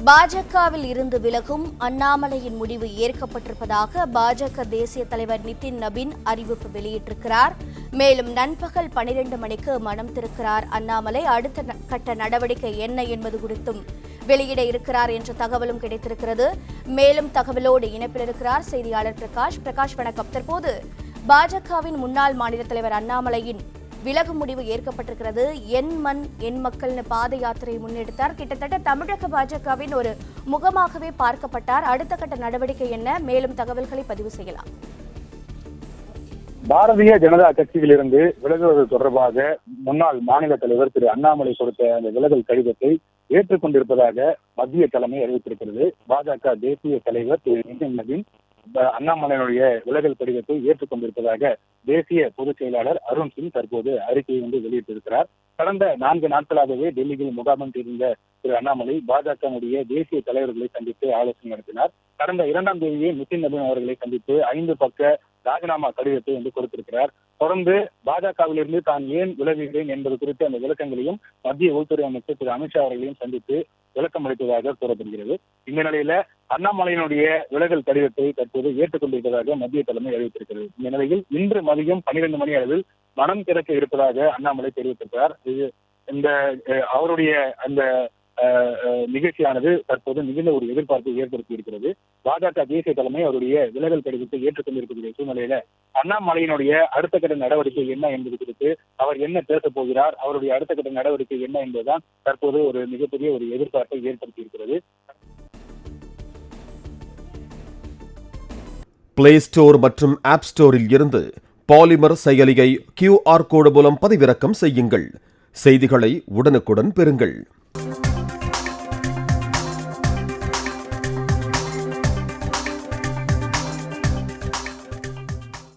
பாஜகவில் இருந்து விலகும் அண்ணாமலையின் முடிவு ஏற்கப்பட்டிருப்பதாக பாஜக தேசிய தலைவர் நிதின் நபீன் அறிவிப்பு வெளியிட்டிருக்கிறார். மேலும் நண்பகல் 12 மணிக்கு மனம் திறக்கிறார் அண்ணாமலை. அடுத்த கட்ட நடவடிக்கை என்ன என்பது குறித்தும் வெளியிட இருக்கிறார் என்ற தகவலும் கிடைத்திருக்கிறது. மேலும் தகவலோடு இணைப்பில் இருக்கிறார் செய்தியாளர் பிரகாஷ். வணக்கம். தற்போது பாஜகவின் முன்னாள் மாநில தலைவர் அண்ணாமலையின் விலகும் முடிவு ஏற்கப்பட்டிருக்கிறது. என் மண் என் மக்கள்னு பாத யாத்திரை முன்னெடுத்தார். கிட்டத்தட்ட தமிழக பாஜகவின் ஒரு முகமாகவே பார்க்கப்பட்டார். அடுத்த கட்ட நடவடிக்கை என்ன? மேலும் தகவல்களை பதிவு செய்யலாம். பாரதிய ஜனதா கட்சியிலிருந்து விலகுவது தொடர்பாக முன்னாள் மாநில தலைவர் திரு அண்ணாமலை கொடுத்த அந்த விலகல் கடிதத்தை ஏற்றுக்கொண்டிருப்பதாக மத்திய தலைமை அறிவித்திருக்கிறது. பாஜக தேசிய தலைவர் திரு நிதின் நபீன் அண்ணாமலையினுடைய விலகல் கடிதத்தை ஏற்றுக்கொண்டிருப்பதாக தேசிய பொதுச் செயலாளர் அருண் சிங் தற்போது அறிக்கையை வெளியிட்டிருக்கிறார். கடந்த 4 நாட்களாகவே டெல்லியில் முகாமில் இருந்த திரு அண்ணாமலை பாஜகவுடைய தேசிய தலைவர்களை சந்தித்து ஆலோசனை நடத்தினார். கடந்த 2ஆம் தேதியே நிதின் நபீன் அவர்களை சந்தித்து 5 பக்க ராஜினாமா கடிதத்தை கொடுத்திருக்கிறார். தொடர்ந்து பாஜகவிலிருந்து தான் ஏன் விலகுகிறேன் என்பது குறித்து அந்த விளக்கங்களையும் மத்திய உள்துறை அமைச்சர் திரு அமித்ஷா அவர்களையும் சந்தித்து விளக்கம் அளித்ததாக கூறப்படுகிறது. இந்த நிலையில அண்ணாமலையினுடைய விலகல் கடிதத்தை தற்போது ஏற்றுக்கொண்டிருப்பதாக மத்திய தலைமை அறிவித்திருக்கிறது. இந்த நிலையில் இன்று மதியம் 12 மணி அளவில் மனம் திறக்க இருப்பதாக அண்ணாமலை தெரிவித்திருக்கிறார். இந்த அவருடைய அந்த நிகழ்ச்சியானது தற்போது மிகுந்த ஒரு எதிர்பார்ப்பை ஏற்படுத்தி இருக்கிறது. பாஜக தேசிய தலைமை அவருடைய விலகல் கடிதத்தை ஏற்றுக்கொண்டிருக்கக்கூடிய சூழ்நிலையில அண்ணாமலையினுடைய அடுத்த கட்ட நடவடிக்கை என்ன என்பது குறித்து அவர் என்ன பேசப் போகிறார், அவருடைய அடுத்த கட்ட நடவடிக்கை என்ன என்பதுதான் தற்போது ஒரு மிகப்பெரிய ஒரு எதிர்பார்ப்பை ஏற்படுத்தி இருக்கிறது. பிளே ஸ்டோர் மற்றும் ஆப் ஸ்டோரில் இருந்து பாலிமர் செயலியை QR கோடு மூலம் பதிவிறக்கம் செய்யுங்கள். செய்திகளை உடனுக்குடன் பெறுங்கள்.